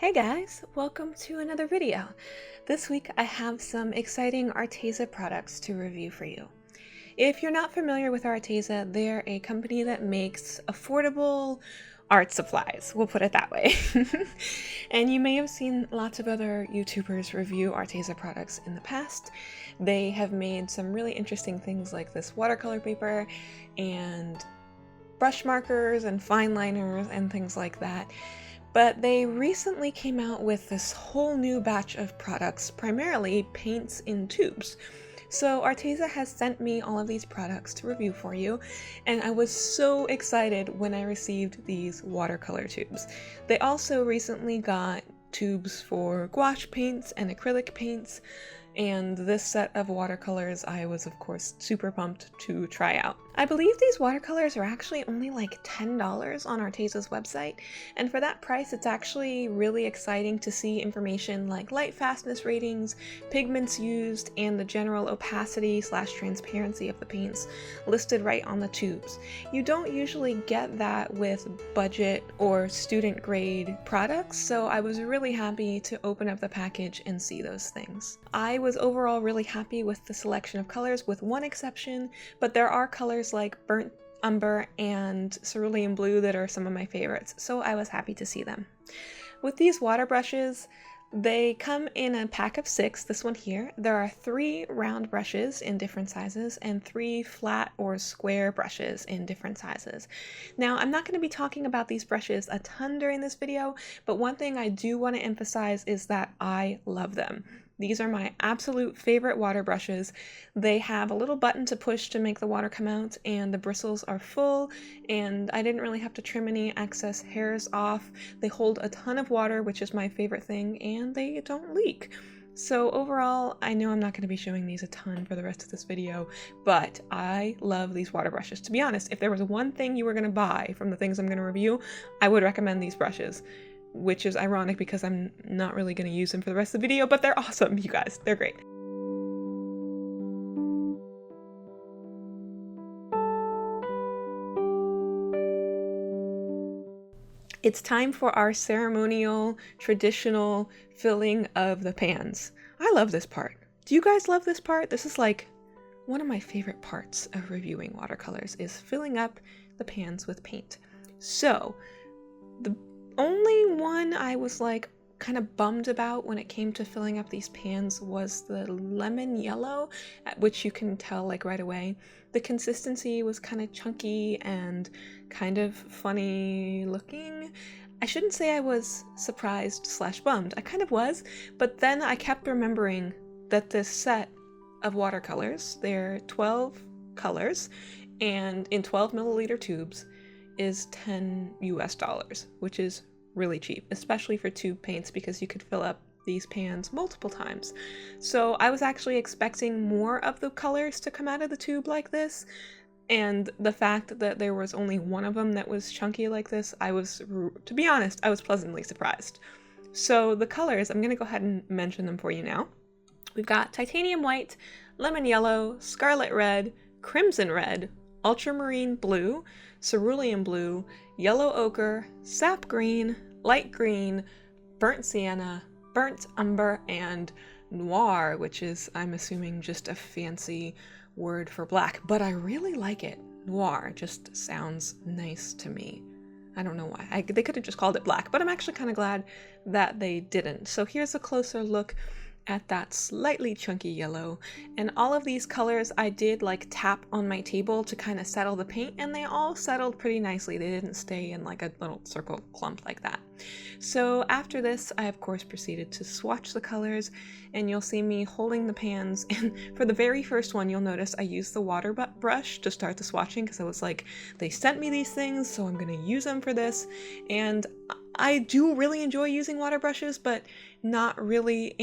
Hey guys, welcome to another video. This week I have some exciting Arteza products to review for you. If you're not familiar with Arteza, they're a company that makes affordable art supplies, we'll put it that way. And you may have seen lots of other YouTubers review Arteza products in the past. They have made some really interesting things like this watercolor paper and brush markers and fine liners and things like that. But they recently came out with this whole new batch of products, primarily paints in tubes. So Arteza has sent me all of these products to review for you, and I was so excited when I received these watercolor tubes. They also recently got tubes for gouache paints and acrylic paints, and this set of watercolors I was of course super pumped to try out. I believe these watercolors are actually only like $10 on Arteza's website, and for that price it's actually really exciting to see information like light fastness ratings, pigments used, and the general opacity/transparency of the paints listed right on the tubes. You don't usually get that with budget or student grade products, so I was really happy to open up the package and see those things. I was overall really happy with the selection of colors, with one exception, but there are colors like burnt umber and cerulean blue that are some of my favorites, so I was happy to see them. With these water brushes, they come in a pack of 6, this one here. There are 3 round brushes in different sizes and 3 flat or square brushes in different sizes. Now, I'm not going to be talking about these brushes a ton during this video, but one thing I do want to emphasize is that I love them. These are my absolute favorite water brushes. They have a little button to push to make the water come out, and the bristles are full, and I didn't really have to trim any excess hairs off. They hold a ton of water, which is my favorite thing, and they don't leak. So overall, I know I'm not going to be showing these a ton for the rest of this video, but I love these water brushes. To be honest, if there was one thing you were going to buy from the things I'm going to review, I would recommend these brushes. Which is ironic because I'm not really going to use them for the rest of the video, but they're awesome, you guys. They're great. It's time for our ceremonial, traditional filling of the pans. I love this part. Do you guys love this part? This is like one of my favorite parts of reviewing watercolors, is filling up the pans with paint. So, the only one I was like kind of bummed about when it came to filling up these pans was the lemon yellow, which you can tell like right away. The consistency was kind of chunky and kind of funny looking. I shouldn't say I was surprised/bummed. I kind of was, but then I kept remembering that this set of watercolors, they're 12 colors and in 12 milliliter tubes, is $10 US, which is really cheap, especially for tube paints because you could fill up these pans multiple times. So I was actually expecting more of the colors to come out of the tube like this, and the fact that there was only one of them that was chunky like this, to be honest, I was pleasantly surprised. So the colors, I'm going to go ahead and mention them for you now. We've got titanium white, lemon yellow, scarlet red, crimson red, ultramarine blue, cerulean blue, yellow ochre, sap green, light green, burnt sienna, burnt umber, and noir, which is, I'm assuming, just a fancy word for black, but I really like it. Noir just sounds nice to me. I don't know why. They could have just called it black, but I'm actually kind of glad that they didn't. So here's a closer look at that slightly chunky yellow, and all of these colors I did like tap on my table to kind of settle the paint, and they all settled pretty nicely. They didn't stay in like a little circle clump like that. So after this, I of course proceeded to swatch the colors, and you'll see me holding the pans, and for the very first one you'll notice I used the water brush to start the swatching because I was like, they sent me these things, so I'm going to use them for this. And I do really enjoy using water brushes, but not really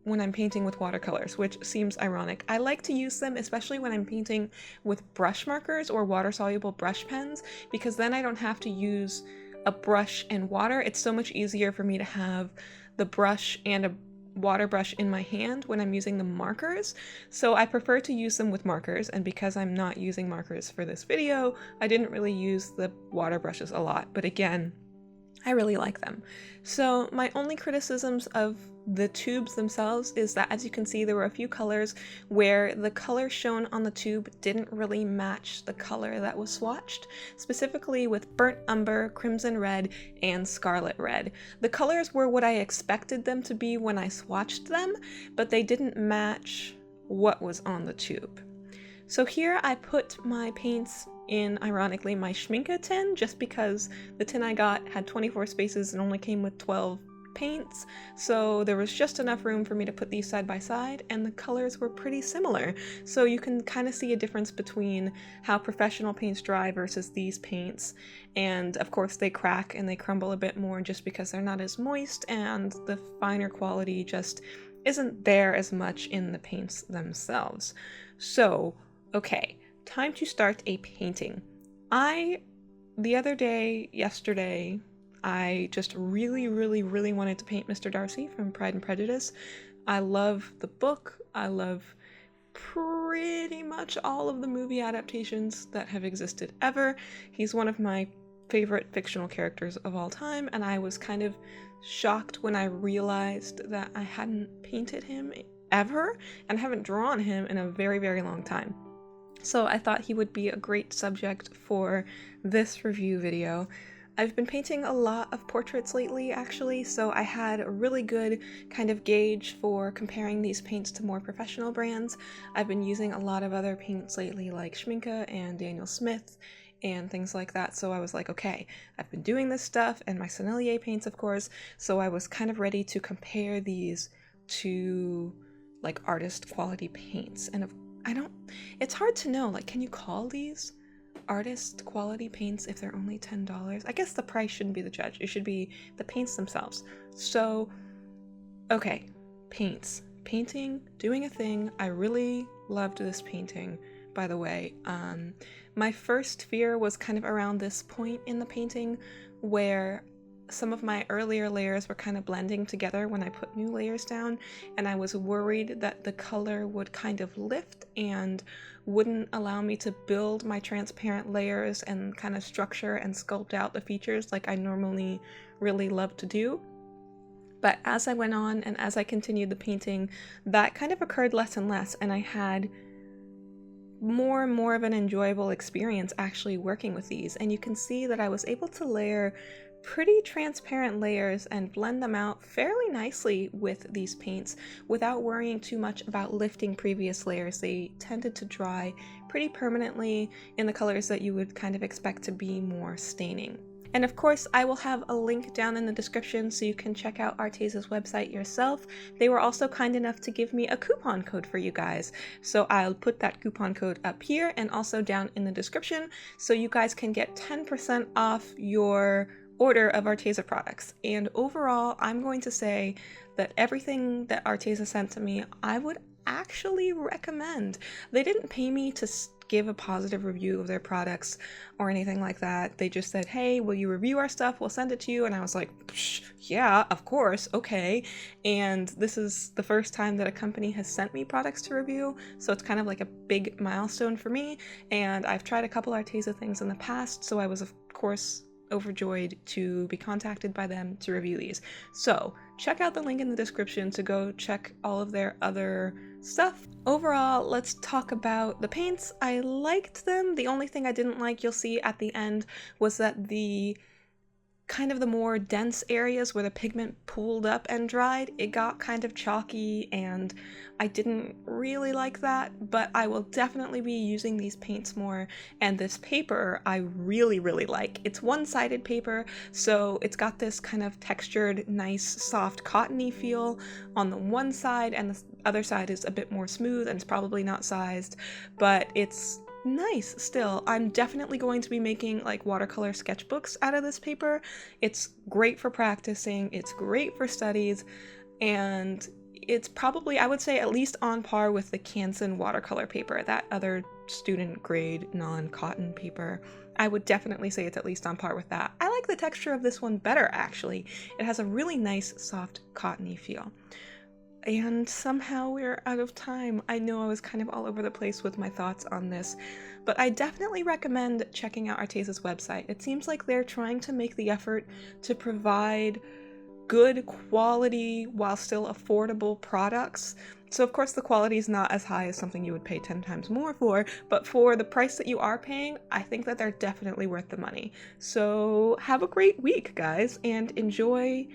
when I'm painting with watercolors, which seems ironic. I like to use them especially when I'm painting with brush markers or water-soluble brush pens, because then I don't have to use a brush and water. It's so much easier for me to have the brush and a water brush in my hand when I'm using the markers. So I prefer to use them with markers, and because I'm not using markers for this video, I didn't really use the water brushes a lot. But again, I really like them. So my only criticisms of the tubes themselves is that, as you can see, there were a few colors where the color shown on the tube didn't really match the color that was swatched, specifically with burnt umber, crimson red, and scarlet red. The colors were what I expected them to be when I swatched them, but they didn't match what was on the tube. So here I put my paints in, ironically, my Schminke tin, just because the tin I got had 24 spaces and only came with 12 paints, so there was just enough room for me to put these side by side, and the colors were pretty similar. So you can kind of see a difference between how professional paints dry versus these paints, and of course they crack and they crumble a bit more just because they're not as moist, and the finer quality just isn't there as much in the paints themselves. So, okay, time to start a painting. Yesterday, I just really wanted to paint Mr. Darcy from Pride and Prejudice. I love the book. I love pretty much all of the movie adaptations that have existed ever. He's one of my favorite fictional characters of all time, and I was kind of shocked when I realized that I hadn't painted him ever and haven't drawn him in a very long time. So I thought he would be a great subject for this review video. I've been painting a lot of portraits lately, actually, so I had a really good kind of gauge for comparing these paints to more professional brands. I've been using a lot of other paints lately, like Schminke and Daniel Smith and things like that, so I was like, okay, I've been doing this stuff, and my Sennelier paints, of course, so I was kind of ready to compare these to, like, artist quality paints. And it's hard to know, like, can you call these artist quality paints if they're only $10? I guess the price shouldn't be the judge. It should be the paints themselves. So, okay, paints. Painting, doing a thing. I really loved this painting, by the way. My first fear was kind of around this point in the painting where some of my earlier layers were kind of blending together when I put new layers down, and I was worried that the color would kind of lift and wouldn't allow me to build my transparent layers and kind of structure and sculpt out the features like I normally really love to do. But as I went on and as I continued the painting, that kind of occurred less and less, and I had more and more of an enjoyable experience actually working with these. And you can see that I was able to layer pretty transparent layers and blend them out fairly nicely with these paints without worrying too much about lifting previous layers. They tended to dry pretty permanently in the colors that you would kind of expect to be more staining. And of course, I will have a link down in the description so you can check out Arteza's website yourself. They were also kind enough to give me a coupon code for you guys. So I'll put that coupon code up here and also down in the description so you guys can get 10% off your order of Arteza products. And overall, I'm going to say that everything that Arteza sent to me, I would actually recommend. They didn't pay me to give a positive review of their products or anything like that. They just said, hey, will you review our stuff? We'll send it to you. And I was like, yeah, of course, okay. And this is the first time that a company has sent me products to review, so it's kind of like a big milestone for me. And I've tried a couple Arteza things in the past, so I was, of course, overjoyed to be contacted by them to review these. So check out the link in the description to go check all of their other stuff. Overall, let's talk about the paints. I liked them. The only thing I didn't like, you'll see at the end, was that the kind of the more dense areas where the pigment pooled up and dried, it got kind of chalky, and I didn't really like that, but I will definitely be using these paints more. And this paper I really like. It's one-sided paper, so it's got this kind of textured, nice, soft, cottony feel on the one side, and the other side is a bit more smooth and it's probably not sized, but it's nice still. I'm definitely going to be making like watercolor sketchbooks out of this paper. It's great for practicing, it's great for studies, and it's probably, I would say, at least on par with the Canson watercolor paper, that other student grade non-cotton paper. I would definitely say it's at least on par with that. I like the texture of this one better, actually. It has a really nice soft cottony feel. And somehow we're out of time. I know I was kind of all over the place with my thoughts on this, but I definitely recommend checking out Arteza's website. It seems like they're trying to make the effort to provide good quality while still affordable products. So of course the quality is not as high as something you would pay 10 times more for, but for the price that you are paying, I think that they're definitely worth the money. So have a great week, guys, and enjoy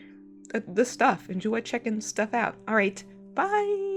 the stuff. Enjoy checking stuff out. All right, bye!